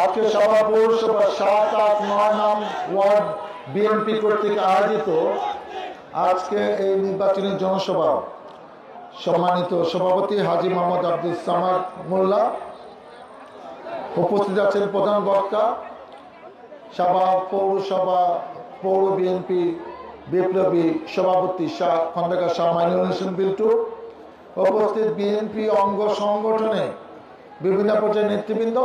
আজকে সভা পৌরসভা 7, 8, 9 নং ওয়ার্ড বিএনপি কর্তৃক আয়োজিত আজকে এই নির্বাচনী জনসভা সম্মানিত সভাপতি হাজী মোহাম্মদ আব্দুল সামাদ মোল্লা, উপস্থিত আছেন প্রধান বক্তা সাভার পৌরসভা পৌর বিএনপি বিপ্লবী সভাপতি খন্দকার শাহ মাইনুল হোসেন বিল্টু, উপস্থিত বিএনপি অঙ্গ সংগঠনে বিভিন্ন পর্যায়ের নেতৃবৃন্দ,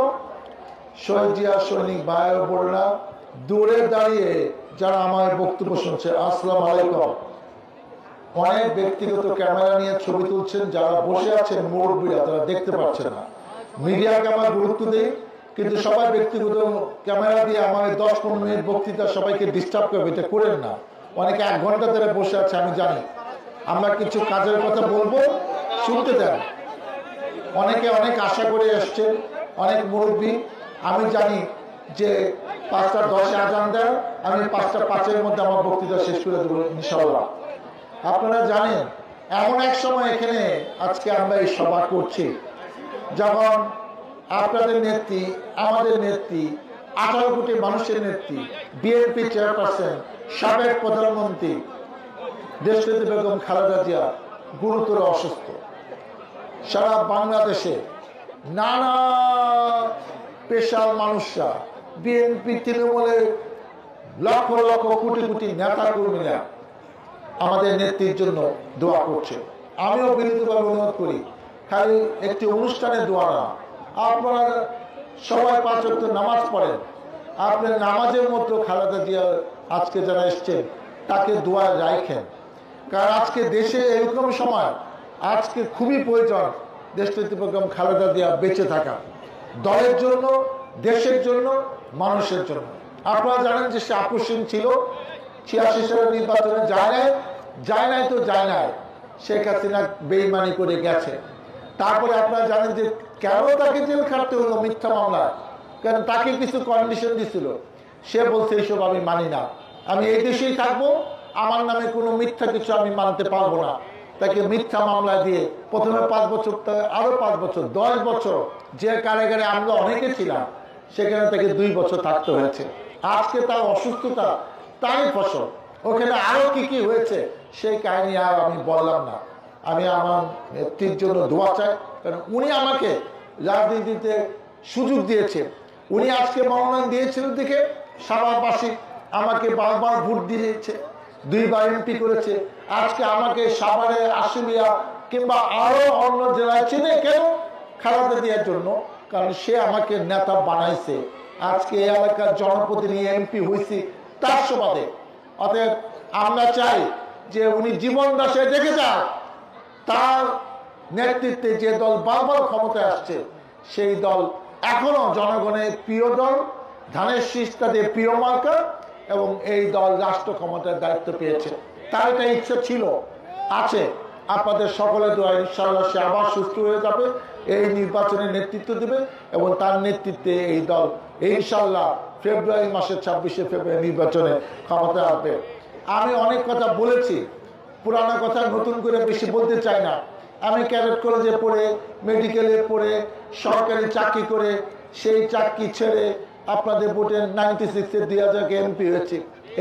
শহীদ জিয়া সৈনিক ভাই ও বোনেরা, দূরে দাঁড়িয়ে যারা আমার বক্তব্য শুনছে, আসসালামু আলাইকুম। অনেক ব্যক্তিগত ক্যামেরা নিয়ে ছবি তুলছেন, যারা বসে আছেন মুরব্বীরা তারা দেখতে পাচ্ছেন না। মিডিয়াকে আমার গুরুত্ব দেই, কিন্তু সবাই ব্যক্তিগত ক্যামেরা দিয়ে আমার 10-15 মিনিট বক্তৃতা সবাইকে ডিস্টার্ব করবে, এটা করেন না। অনেকে 1 ঘন্টা ধরে বসে আছে, আমি জানি। আমরা কিছু কাজের কথা বলবো, শুনতে দেন। অনেকে অনেক আশা করে এসছেন, অনেক মুরব্বী। আমি জানি যে 5টা 10-এ আজান দেয়, আমি 5টা 5-এর মধ্যে আমার বক্তৃতা শেষ করে দেবো ইনশাআল্লাহ। আপনারা জানেন এমন এক সময় এখানে আজকে আমরা এই সভা করছি যখন আপনাদের নেত্রী, আমাদের নেত্রী, 18 কোটি মানুষের নেত্রী, বিএনপি চেয়ারপারসন, সাবেক প্রধানমন্ত্রী দেশনেত্রী বেগম খালেদা জিয়া গুরুতর অসুস্থ। সারা বাংলাদেশে নানা পেশার মানুষরা, বিএনপি তৃণমূলের লক্ষ লক্ষ কোটি কোটি নেতা কর্মীরা আমাদের নেত্রীর জন্য দোয়া করছে। আমিও বিনীতভাবে অনুরোধ করি, খালি একটি অনুষ্ঠানে দোয়া না, আপনারা সবাই 5 ওয়াক্ত নামাজ পড়েন। আপনার নামাজের মধ্যে খালেদা জিয়া আজকে যারা এসছেন তাকে দোয়া রাখেন, কারণ আজকে দেশে এরকম সময় আজকে খুবই প্রয়োজন দেশনেত্রী বেগম খালেদা জিয়া বেঁচে থাকা, দলের জন্য, দেশের জন্য, মানুষের জন্য। আপনারা জানেন যে সে আকস্মিক ছিল, 86 সালের নির্বাচনে যায় নাই তো যায় নাই, শেখ হাসিনা বেইমানি করে গেছে। তারপরে আপনারা জানেন যে কেন তাকে জেল খাটতে হলো মিথ্যা মামলায়, কারণ তাকে কিছু কন্ডিশন দিছিল। সে বলছে এইসব আমি মানি না, আমি এই দেশেই থাকবো, আমার নামে কোনো মিথ্যা কিছু আমি মানতে পারবো না। তাকে মিথ্যা মামলা দিয়ে প্রথমে 5 বছর, আরো 5 বছর, 10 বছর যে কারাগারে আমরা অনেকে ছিলাম, সেখানে তাকে 2 বছর থাকতে হয়েছে। আজকে তার অসুস্থতা তারই ফসল, ওখানে আরো কি কি হয়েছে সেই কাহিনী আর আমি বললাম না। আমি আমার নেত্রীর জন্য দোয়া চাই, কারণ উনি আমাকে রাজনীতিতে সুযোগ দিয়েছে। উনি আজকে মনোনয়ন দিয়েছিলেন দেখে সাভারবাসী আমাকে বারবার ভোট দিয়েছে, 2 বার এমপি করেছে। আজকে আমাকে সাভারে, আশুলিয়া কিংবা আরো অন্য জেলায় চিনে কেন? খালেদা জিয়ার জন্য, কারণ সে আমাকে নেতা বানাইছে। আজকে এই এলাকার জনপ্রতিনিধি এমপি হয়েছি তার সুবাদে। অতএব আমরা চাই যে উনি জীবন দাসে দেখে যান, তার নেতৃত্বে যে দল বারবার ক্ষমতায় আসছে সেই দল এখনো জনগণের প্রিয় দল, ধানের শীষ তাদের প্রিয় মার্কা, এবং এই দল রাষ্ট্র ক্ষমতার দায়িত্ব পেয়েছে। তার একটা ইচ্ছা ছিল, আছে। আপনাদের সকলের দোয়া, ইনশাআল্লাহ সে আবার সুস্থ হয়ে যাবে, এই নির্বাচনে নেতৃত্ব দেবে, এবং তার নেতৃত্বে এই দল ইনশাআল্লাহ ফেব্রুয়ারি মাসের 26শে ফেব্রুয়ারি নির্বাচনে ক্ষমতায় আসবে। আমি অনেক কথা বলেছি, পুরানো কথা নতুন করে বেশি বলতে চাই না। আমি ক্যাডেট কলেজে পড়ে, মেডিকেলে পড়ে, সরকারি চাকরি করে, সেই চাকরি ছেড়ে আপনাদের ভোটে 96-এ 2000 এমপি হয়েছে।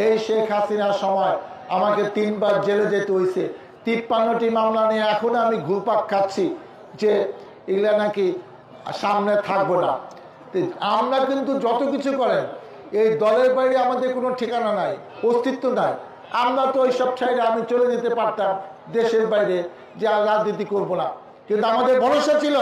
এই শেখ হাসিনার সময় আমাকে 3 বার জেলে যেতে হয়েছে, 53টি মামলা নিয়ে এখন আমি ঘুরপাক খাচ্ছি যে এগুলা নাকি সামনে থাকবো না। আমরা কিন্তু যত কিছু করেন, এই দলের বাইরে আমাদের কোনো ঠিকানা নাই, অস্তিত্ব নাই। আমরা তো ওইসব সাইডে আমি চলে যেতে পারতাম দেশের বাইরে, যে আর রাজনীতি করবো না, কিন্তু আমাদের ভরসা ছিল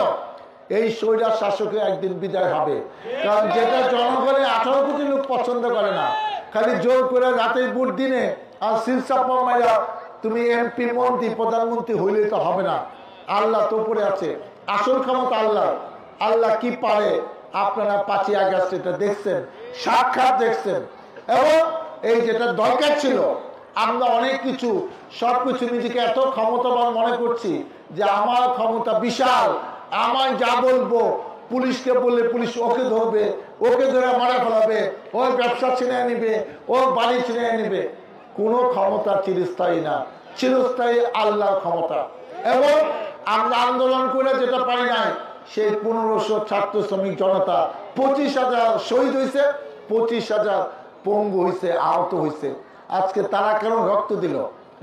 এই স্বৈরাচার শাসকের একদিন বিদায় হবে। কারণ যেটা জনগণের 18 কোটি লোক পছন্দ করে না, খালি জোর করে রাতের বুট দিনে আর সিলসাপা মাইরা তুমি এমপি, মন্ত্রী, প্রধানমন্ত্রী হইলে তো হবে না। আল্লাহ তো উপরে আছে, আসল ক্ষমতা আল্লাহ। আল্লাহ কি পারে আপনারা 5ই আগস্ট এটা দেখছেন, সাক্ষাৎ দেখছেন। এবং এই যেটা দরকার ছিল, আমরা অনেক কিছু, সবকিছু নিজেকে এত ক্ষমতাবান মনে করছি যে আমার ক্ষমতা বিশাল, আমার যা বলবো পুলিশকে বললে পুলিশ ওকে ধরবে, ওকে ধরে মারা ফেলাবে, ওর ব্যবসা ছিনিয়ে নিবে, ওর বাড়ি ছিনিয়ে নিবে। কোনো ক্ষমতা চিরস্থায়ী না, চিরস্থায়ী আল্লাহর ক্ষমতা। এবং আমরা আন্দোলন করে যেটা পাই নাই, সেই 1500 ছাত্র শ্রমিক জনতা 25,000 শহীদ হয়েছে, 25,000 পঙ্গু হয়েছে, আহত হয়েছে। আজকে তারা কেন রক্ত দিল?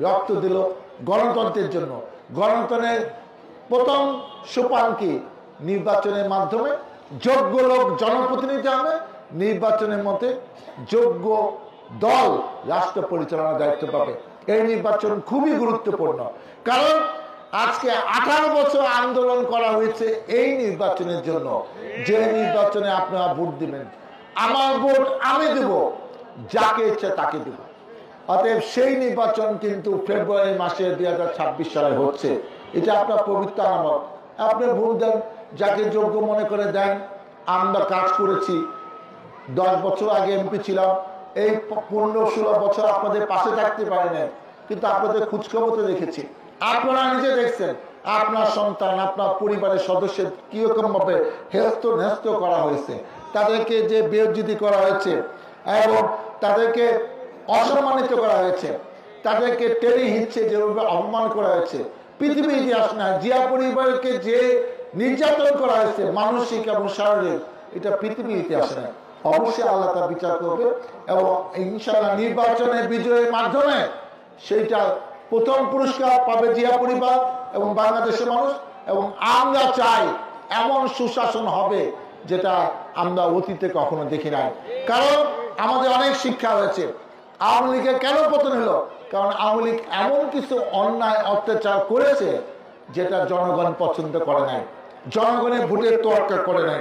রক্ত দিল গণতন্ত্রের জন্য। গণতন্ত্রের প্রথম সোপান কি? নির্বাচনের মাধ্যমে যোগ্য লোক জনপ্রতিনিধি হবে, নির্বাচনের মধ্যে যোগ্য দল রাষ্ট্র পরিচালনার দায়িত্ব পাবে। এই নির্বাচন খুবই গুরুত্বপূর্ণ, কারণ আজকে 18 বছর আন্দোলন করা হয়েছে এই নির্বাচনের জন্য, যে নির্বাচনে আপনারা ভোট দিবেন। আমার ভোট আমি দেব, যাকে ইচ্ছে তাকে দেব। অতএব সেই নির্বাচন কিন্তু ফেব্রুয়ারি মাসে 2026 সালে হচ্ছে। এটা আপনার পবিত্র আমানত। আপনি ভোট দেন, যাকে যোগ্য মনে করে দেন। আমরা কাজ করেছি, 10 বছর আগে এমপি ছিলাম, এই 15-16 বছর আপনাদের পাশে থাকতে পারি না, কিন্তু আপনাদের খোঁজখবর তো রেখেছি। আপনারা নিজে দেখছেন আপনার সন্তান, আপনার পরিবারের সদস্যের কিরকম ভাবে হেস্ত নেস্ত করা হয়েছে, তাদেরকে যে বেইজ্জতি করা হয়েছে এবং তাদেরকে অসম্মানিত করা হয়েছে, তাদেরকে টেনে হিঁচড়ে যেভাবে অপমান করা হয়েছে। পৃথিবীর ইতিহাস না, জিয়া পরিবারকে যে নির্যাতন করা হয়েছে মানসিক এবং শারীরিক, এটা পৃথিবীর ইতিহাস না। অবশ্যই আল্লাহ তা বিচার করবে এবং ইনশাআল্লাহ নির্বাচনের বিজয়ের মাধ্যমে সেইটা প্রথম পুরস্কার পাবে জিয়া পরিবার এবং বাংলাদেশের মানুষ। এবং আমরা চাই এমন সুশাসন হবে যেটা আমরা অতীতে কখনো দেখি নাই। কারণ আমাদের অনেক শিক্ষা হয়েছে। আওয়ামী লীগের কেন পতন হলো? কারণ আওয়ামী লীগ এমন কিছু অন্যায় অত্যাচার করেছে যেটা জনগণ পছন্দ করে নাই, জনগণের ভোটের তোয়াক্কা করে নাই।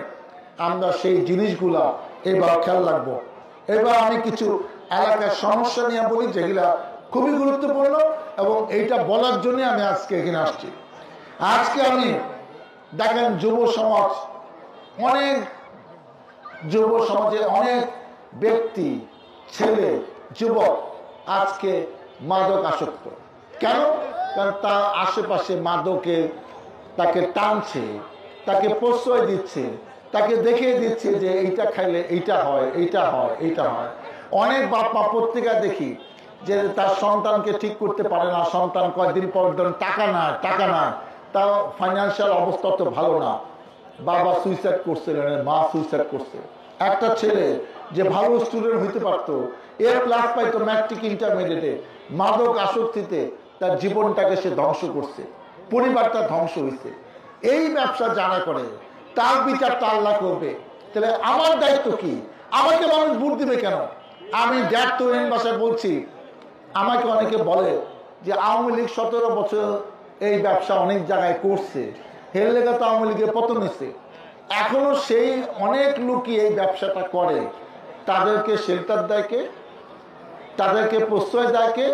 আমরা সেই জিনিসগুলা এবার খেয়াল রাখবো। এবার আমি কিছু এলাকার সমস্যা নিয়ে বলি, যেগুলা খুবই গুরুত্বপূর্ণ এবং এইটা বলার জন্য আমি আজকে এখানে আসছি। আজকে আমি দেখেন যুব সমাজ, অনেক যুব সমাজে অনেক ব্যক্তি, ছেলে যুবক আজকে মাদক আসক্ত। কেন? কারণ তার আশেপাশে মাদকে তাকে টানছে, তাকে প্রশ্রয় দিচ্ছে, তাকে দেখিয়ে দিচ্ছে যে এইটা খাইলে এইটা হয়, এইটা হয়, এইটা হয়। অনেক বাপ মা পত্রিকা দেখি যে তার সন্তানকে ঠিক করতে পারে না, সন্তান কয়েকদিন পর টাকা না, তার ফাইন্যান্সিয়াল অবস্থা তো ভালো না, বাবা সুইসাইড করছে, মা সুইসাইড করছে। একটা ছেলে যে ভালো স্টুডেন্ট হইতে পারতো, A+ পাইতো ম্যাট্রিক ইন্টারমিডিয়েটে, মাদক আসক্তিতে তার জীবনটাকে সে ধ্বংস করছে, পরিবারটা ধ্বংস হয়েছে। এই ব্যবসা যারা করে তার বিচারটা আল্লাহ করবে। তাহলে আমার দায়িত্ব কি? আমাকে মানুষ ভোট দিবে কেন? আমি ড্যাড তরুণ ভাষায় বলছি, আমাকে অনেকে বলে যে আওয়ামী লীগ 17 বছর এই ব্যবসা অনেক জায়গায় করছে, এর লেগে তো আওয়ামী লীগের পতন হয়েছে। এখনো সেই অনেক লোকই এই ব্যবসাটা করে। তাদেরকে শেল্টার দেয় কে? তাদেরকে প্রশ্রয় দেয় কে?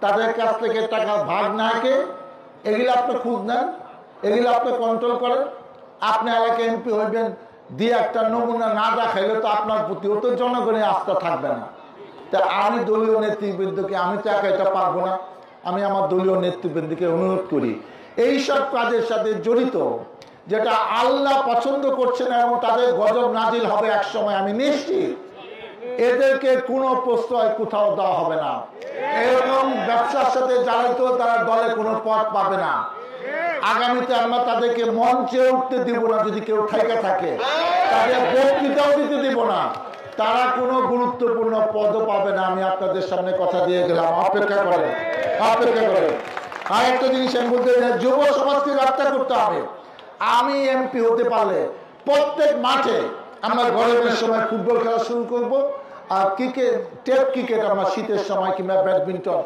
তাদের কাছ থেকে টাকা ভাগ না কে? এগুলো আপনি খুঁজ নেন, এগুলো আপনি কন্ট্রোল করেন। আপনি এলাকায় এমপি হইবেন, দিয়ে একটা নমুনা না দেখাইলে তো আপনার প্রতি তো জনগণের আস্থা থাকবে না। তা আমি দলীয় নেতৃবৃন্দকে, আমি তো একা এটা পারবো না, আমি আমার দলীয় নেতৃবৃন্দকে অনুরোধ করি এইসব কাজের সাথে জড়িত যেটা আল্লাহ পছন্দ করছে না এবং তাদের গজব নাজিল হবে এক সময়, আমি নিশ্চিত, এদেরকে কোনো প্রশ্রয় কোথাও দেওয়া হবে না। এরকম ব্যবসার সাথে জড়িত তারা দলে কোনো পদ পাবে না। আগামীতে আমরা তাদেরকে মঞ্চে উঠতে দিব না, যদি কেউ ঠেকে থাকে তাদের বক্তৃতাও দিতে দিব না, তারা কোনো গুরুত্বপূর্ণ পদও পাবে না। আমি আপনাদের সামনে কথা দিয়ে গেলাম, অপেক্ষা করেন, অপেক্ষা করেন। আর একটা জিনিস আমি বলতে চাই, যুব সমাজকে রক্ষা করতে হবে। আমি এমপি হতে পারলে প্রত্যেক মাঠে আমরা গরমের সময় ফুটবল খেলা শুরু করব, আর টেপ ক্রিকেট আমরা শীতের সময় কিংবা ব্যাডমিন্টন।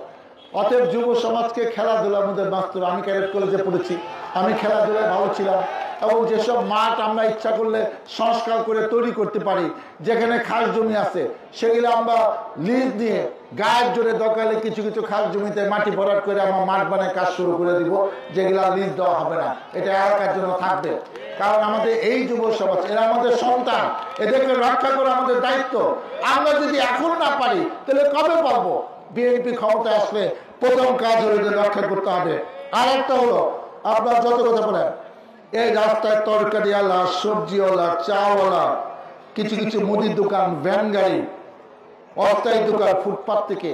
অতএব যুব সমাজকে খেলাধুলার মধ্যে ব্যস্ত। আমি ক্যাডেট কলেজে পড়েছি, আমি খেলাধুলায় ভালো ছিলাম এবং যেসব মাঠ আমরা ইচ্ছা করলে সংস্কার করে তৈরি করতে পারি, যেখানে খাস জমি আছে সেগুলো আমরা লিজ নিয়ে গায়ের জোরে দরকারে কিছু কিছু খাস জমিতে মাটি ভরাট করে আমরা মাঠ বানায় কাজ শুরু করে দিব, যেগুলো লিজ দেওয়া হবে না, এটা এলাকার জন্য থাকবে। কারণ আমাদের এই যুব সমাজ, এরা আমাদের সন্তান, এদেরকে রক্ষা করা আমাদের দায়িত্ব। আমরা যদি এখন না পারি তাহলে কবে পারবো? বিএনপি ক্ষমতা আসলে প্রথম কাজ হলো যে রক্ষা করতে হবে। আর একটা হলো, আপনার যত কথা বলেন, এই রাস্তায় তরকারিওয়ালা, সবজিওয়ালা, চাওয়ালা, কিছু কিছু মুদির দোকান, ভ্যান গাড়ি, অস্থায়ী দোকান, ফুটপাত থেকে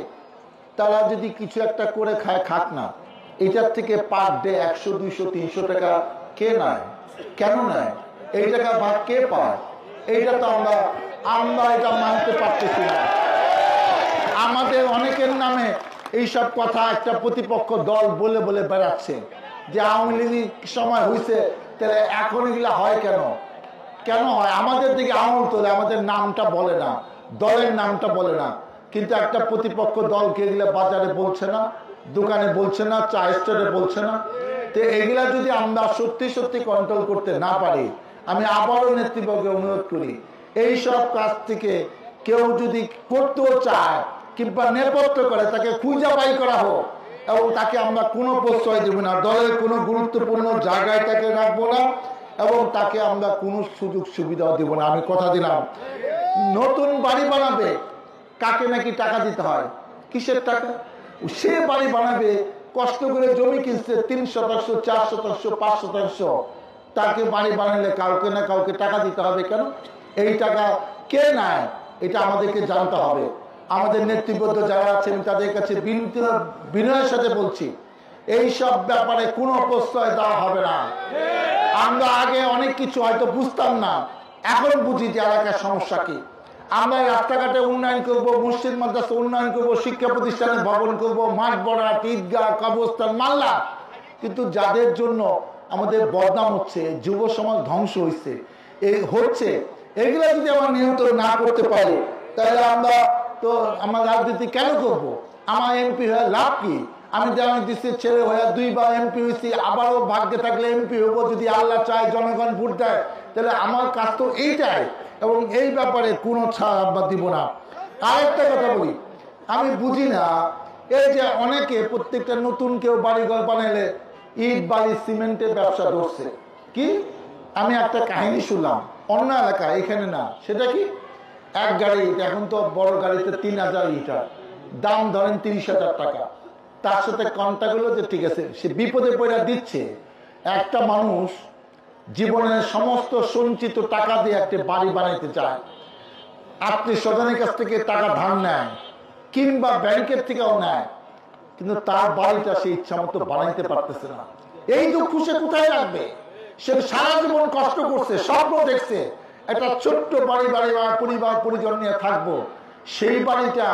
তারা যদি কিছু একটা করে খায়, খাক না। এটার থেকে পার ডে 100, 200, 300 টাকা কে নেয়? কেন নেয়? এই টাকা ভাগ কে পায়? এইটা তো আমরা এটা মানতে পারতেছি না। আমাদের অনেকের নামে এইসব কথা একটা প্রতিপক্ষ দল বলে বলে বেড়াচ্ছে যে আওয়ামী লীগ সময় হয়েছে, তাহলে এখন এগুলা হয় কেন? কেন হয়? আমাদের দিকে আঙুল তোলে, আমাদের নামটা বলে না, দলের নামটা বলে না। কিন্তু একটা প্রতিপক্ষ দলকে এগুলা বাজারে বলছে না, দোকানে বলছে না, চা স্টোরে বলছে না। তো এগুলা যদি আমরা সত্যি সত্যি কন্ট্রোল করতে না পারি, আমি আবারও নেতৃত্বকে অনুরোধ করি, এইসব কাজ থেকে কেউ যদি করতেও চায় কিংবা নেপথ্য করে, তাকে খুঁজে বাই করা হোক এবং তাকে আমরা কোনো প্রশ্রয় দেব না, দলের কোনো গুরুত্বপূর্ণ জায়গায় তাকে রাখবো না এবং তাকে আমরা কোনো সুযোগ সুবিধাও দেব না। আমি কথা দিলাম। নতুন বাড়ি বানাবে, কাকে নাকি টাকা দিতে হয়? কিসের টাকা? সে বাড়ি বানাবে, কষ্ট করে জমি কিনছে 3 শতাংশ, 4 শতাংশ, 5 শতাংশ, তাকে বাড়ি বানালে কাউকে না কাউকে টাকা দিতে হবে। কেন? এই টাকা কে নেয়? এটা আমাদেরকে জানতে হবে। আমাদের নেতৃবৃন্দ যারা আছেন তাদের কাছে বিনয়ের সাথে বলছি, এই সব ব্যাপারে কোনো প্রশ্রয় দেওয়া হবে না। আমরা আগে অনেক কিছু হয়তো বুঝতাম না, এখন বুঝি যে এলাকার সমস্যা কি। আমরা রাস্তাঘাটে উন্নয়ন করব, মসজিদ মাদ্রাসা উন্নয়ন করব, শিক্ষা প্রতিষ্ঠানে ভবন করব, মাঠ বড়াট, ঈদগাহ, কবরস্থান, মাল্লা, কিন্তু যাদের জন্য আমাদের বদনাম হচ্ছে, যুব সমাজ ধ্বংস হচ্ছে, এগুলো যদি আমরা নিয়ন্ত্রণ না করতে পারি, তাহলে আমরা তো আমার রাজনীতি কেন করব? আমার এমপি হয়ে লাভ কি? আমি যেমন দেশের ছেলে হয়ে 2 বার এমপি হয়েছি, আবারও ভাগ্যে থাকলে এমপি হবো যদি আল্লাহ চায়, জনগণ ভোট দেয়, তাহলে আমার কাজ তো এইটাই। এবং এই ব্যাপারে কোনো ছাড় আমরা দিব না। আরেকটা কথা বলি, আমি বুঝি না এই যে অনেকে প্রত্যেকটা নতুন কেউ বাড়িঘর বানাইলে ইট বালি সিমেন্টের ব্যবসা ধরছে। কি? আমি একটা কাহিনী শুনলাম অন্য এলাকায়, এখানে না। সেটা কি? এক গাড়ি ইট, এখন তো বড় গাড়িতে 3000 ইটার দাম ধরেন 30,000 টাকা। তার সাথে কন্ট্যাক্ট হলো যে ঠিক আছে, সে বিপদে পড়ে দিচ্ছে। একটা মানুষ জীবনের সমস্ত সঞ্চিত টাকা দিয়ে একটা বাড়ি বানাইতে চায়, আত্মীয় স্বজনের কাছ থেকে টাকা ধার নেয় কিংবা ব্যাংকের থেকেও নেয়, কিন্তু তার বাড়িটা সে ইচ্ছা মতো বানাইতে পারতেছে না। এই দুঃখ সে কোথায় রাখবে? সে সারা জীবন কষ্ট করছে, স্বপ্ন দেখছে একটা ছোট্ট বাড়ি পরিবার পরিজন নিয়ে থাকবো। সেই বাড়িটা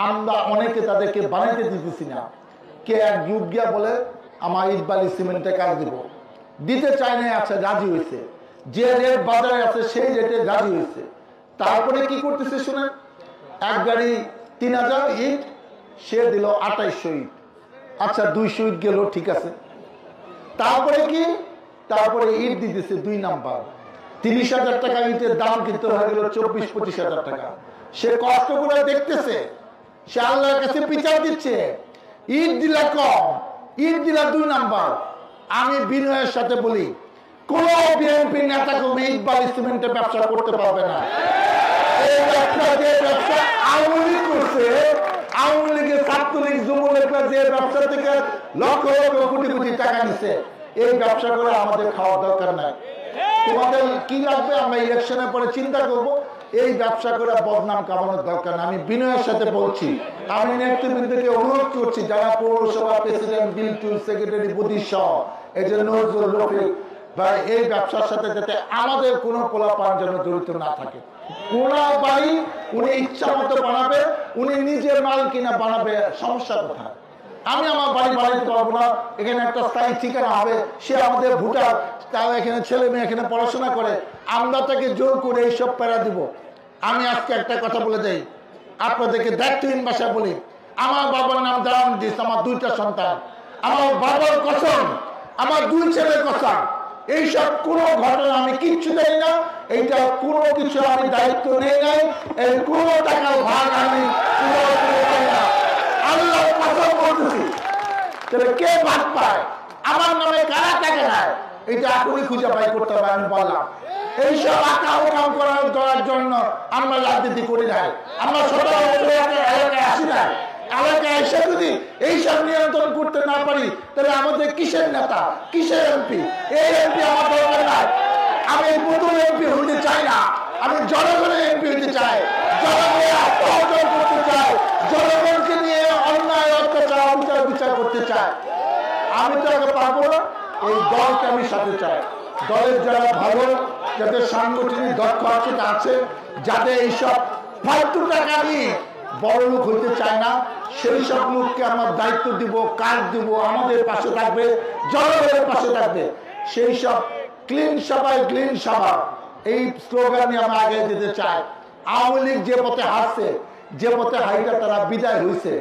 আমরা অনেকে তাদেরকে বানাইতে দিতেছি না। কে এক যুগ গিয়া বলে আমার ইট বালি সিমেন্টে কাজ দিব, দিতে চায় না, আছে রাজি হয়েছে, যে রেট বাজারে আছে সেই রেটে রাজি হয়েছে। তারপরে কি করতেছে শুনেন, এক গাড়ি 3000 ইট, সে দিল 2800 ইট। আচ্ছা 200 ইট গেল, ঠিক আছে। তারপরে কি? তারপরে ইট দিতেছে 2 নাম্বার। 30,000 টাকা ইটের দাম কিন্তু হয়ে গেল 24-25,000 টাকা। সে কষ্ট করে দেখতেছে, সে আল্লাহর কাছে বিচার দিচ্ছে, ইট দিলা কম, ইট দিলা 2 নাম্বার। আমি বিনয়ের সাথে বলি, কোন বিএনপি নেতা কর্মী ইট বালি সিমেন্টের ব্যবসা করতে পারবে না। এই ব্যবসা, যে ব্যবসা আওয়ামী লীগ করছে, আওয়ামী লীগের ছাত্রলীগ যুবলীগরা যে ব্যবসা থেকে লক্ষ লক্ষ কোটি কোটি টাকা নিচ্ছে, এই ব্যবসা করে আমাদের খাওয়ার দরকার নাই। তোমাদের কি লাগবে আমরা ইলেকশনের পরে চিন্তা করব। এই ব্যবসা করে বদনাম কামানোর দরকার না। আমি বিনয়ের সাথে বলছি, আমি নেতৃবৃন্দকে অনুরোধ করছি, যারা পৌরসভা প্রেসিডেন্ট, বিলটু সেক্রেটারি, বুদ্ধি সহ এই যে নজরুল রফিক ভাই, এই ব্যবসার সাথে যাতে আমাদের কোনো পোলাপান যেন জড়িত না থাকে। ওনার বাড়ি উনি ইচ্ছা মতো বানাবে, উনি নিজের মাল কিনা বানাবে, সমস্যা কোথায়? আমি আমার বাড়ি বানাইতে পারবো না, এখানে একটা স্থায়ী ঠিকানা হবে, সে আমাদের ভোটার, তারা এখানে ছেলে মেয়ে এখানে পড়াশোনা করে, আমরা তাকে জোর করে এইসব প্যারা দিব। আমি আজকে একটা কথা বলে যাই, আপনাদেরকে দায়িত্বহীন ভাষায় বলি, আমার বাবার নাম দাম দিস, আমার 2টা সন্তান, আমার বাবার কসম, আমার 2 ছেলের কসম, এইসব কোন ঘটনা আমি কিচ্ছু দেই না, এইটা কোনো কিছু আমি দায়িত্ব নেই নাই, এই কোনো টাকার ভাগ আমি আল্লাহ কসম বলতেছি। তাহলে কে ভাগ পায়? আমার নামে কারা টাকা নেয়? এটা এখনই খুঁজে বাই করতে হবে। আমি বললাম এইসব আকাম করার জন্য আমরা রাজনীতি করি নাই, আমরা 17 বছর এলাকায় আসি না। এলাকায় এসে যদি এইসব নিয়ন্ত্রণ করতে না পারি তাহলে আমাদের কিসের নেতা, কিসের এমপি? এই এমপি আমার দরকার নাই। আমি নতুন এমপি হতে চাই না, আমি জনগণের এমপি হতে চাই, জনগণের আত্মহত্যা করতে চাই, জনগণকে নিয়ে অন্যায় অত্যাচার বিচার করতে চাই। আমি তো আগে পারবো না, এই দলকে আমি সাথে চাই। দলের যারা ভালো, যাদের সাংগঠনিক দক্ষতা আছে, যাদের এইসব ফালতু টাকা নিয়ে বড় লোক হইতে চায় না, সেই সব লোককে আমার দায়িত্ব দিব, কাজ দিব, আমাদের পাশে থাকবে, জনগণের পাশে থাকবে। সেই সব ক্লিন সভায় ক্লিন সভা, এই স্লোগান নিয়ে আমরা আগে যেতে চাই। আওয়ামী লীগ যে পথে হাসছে, যে পথে হাইটা তারা বিদায় হয়েছে,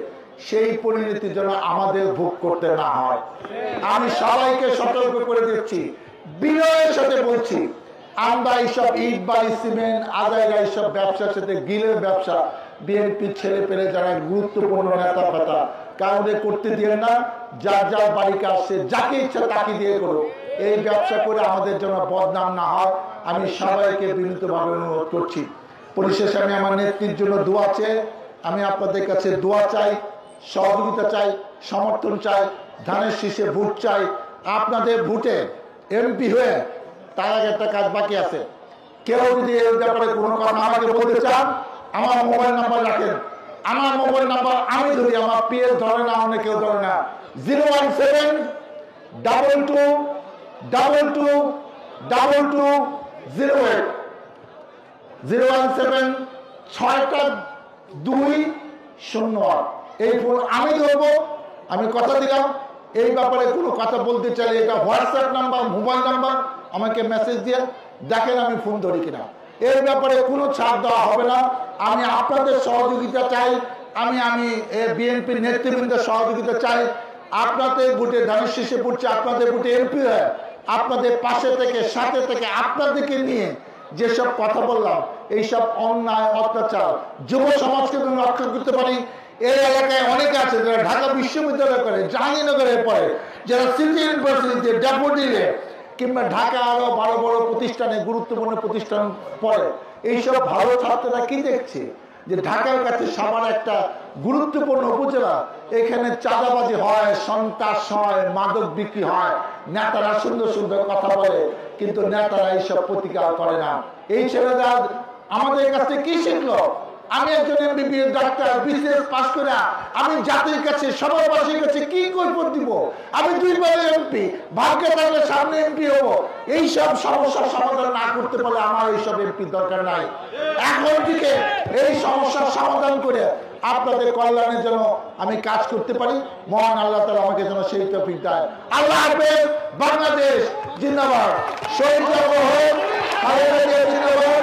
সেই পরিণতির জন্য আমাদের ভোগ করতে না হয়। আমি সবাইকে সতর্ক করে দিচ্ছি, বিনয়ের সাথে বলছি, আমরা এইসব ইট বালি সিমেন্ট আদায়রা এইসব ব্যবসার সাথে গিলের ব্যবসা, বিএনপির ছেলে পেলে যারা গুরুত্বপূর্ণ নেতা ফেতা কাউকে করতে দিয়ে না। যার যার বাড়িতে আসছে, যাকে ইচ্ছা তাকে দিয়ে করো। এই ব্যবসা করে আমাদের জন্য বদনাম না হয়, আমি সবাইকে বিনীতভাবে অনুরোধ করছি। পরিশেষে আমি আমার নেত্রীর জন্য দোয়া চাই। আমি আপনাদের কাছে দোয়া চাই, সহযোগিতা চাই, সমর্থন চাই, ধানের শীষে ভোট চাই। আপনাদের ভোটে এমপি হয়ে তার আগে একটা কাজ বাকি আছে। কেউ যদি এই ব্যাপারে কোনো কথা আমাকে বলতে চান, আমার মোবাইল নাম্বার রাখেন। আমার মোবাইল নাম্বার আমি ধরি, আমার পিএস ধরে না, অনেক কেউ ধরে না। 01722222208 017-6টা-2-0-8। এই ফোন আমি ধরবো। আমি কথা দিলাম, এই ব্যাপারে কোনো কথা বলতে চাইলে এটা হোয়াটসঅ্যাপ নাম্বার, মোবাইল নাম্বার, আমাকে মেসেজ দিয়ে দেখেন আমি ফোন ধরি কিনা। এর ব্যাপারে কোনো ছাড় দেওয়া হবে না। আমি আপনাদের সহযোগিতা চাই, আমি বিএনপির নেতৃবৃন্দের সহযোগিতা চাই। আপনাদের ভোটে ধানের শীষে পড়ছে, আপনাদের ভোটে এমপি হয়, আপনাদের পাশে থেকে সাথে থেকে আপনাদেরকে নিয়ে যেসব কথা বললাম, এইসব অন্যায় অত্যাচার যুব সমাজকে তুমি রক্ষা করতে পারি। এই এলাকায় অনেকে আছে যারা ঢাকা বিশ্ববিদ্যালয় করে, জাহাঙ্গীরনগরে পড়ে, যারা সিটি ইউনিভার্সিটিতে ড্যাফোডিলে কিংবা ঢাকা আরো বড় বড় প্রতিষ্ঠানে, গুরুত্বপূর্ণ প্রতিষ্ঠান পড়ে। এইসব ভালো ছাত্ররা কি দেখছে যে ঢাকার কাছে সাভার একটা গুরুত্বপূর্ণ উপজেলা, এখানে চাঁদাবাজি হয়, সন্ত্রাস হয়, মাদক বিক্রি হয়, নেতারা সুন্দর সুন্দর কথা বলে, কিন্তু নেতারা এইসব প্রতিকার করে না। এই ছেলেরা আমাদের কাছে কি শিখলো? আমি একজন এমবিবিএস ডাক্তার, বিসিএস পাস করে আমি জাতির কাছে, সমাজবাসীর কাছে কি কৈফিয়ত দিব? আমি 2 বার এমপি, ভাগ্যে থাকলে সামনে এমপি হবো। এইসব সমস্যার সমাধান না করতে পারলে আমার এইসব এমপি দরকার নাই। এখন থেকে এই সমস্যার সমাধান করে আপনাদের কল্যাণের জন্য আমি কাজ করতে পারি। মহান আল্লাহ তাআলা আমাকে যেন সেই তৌফিক দেয়। আল্লাহ হাফেজ। বাংলাদেশ জিন্দাবাদ। শহীদ জিন্দাবাদ।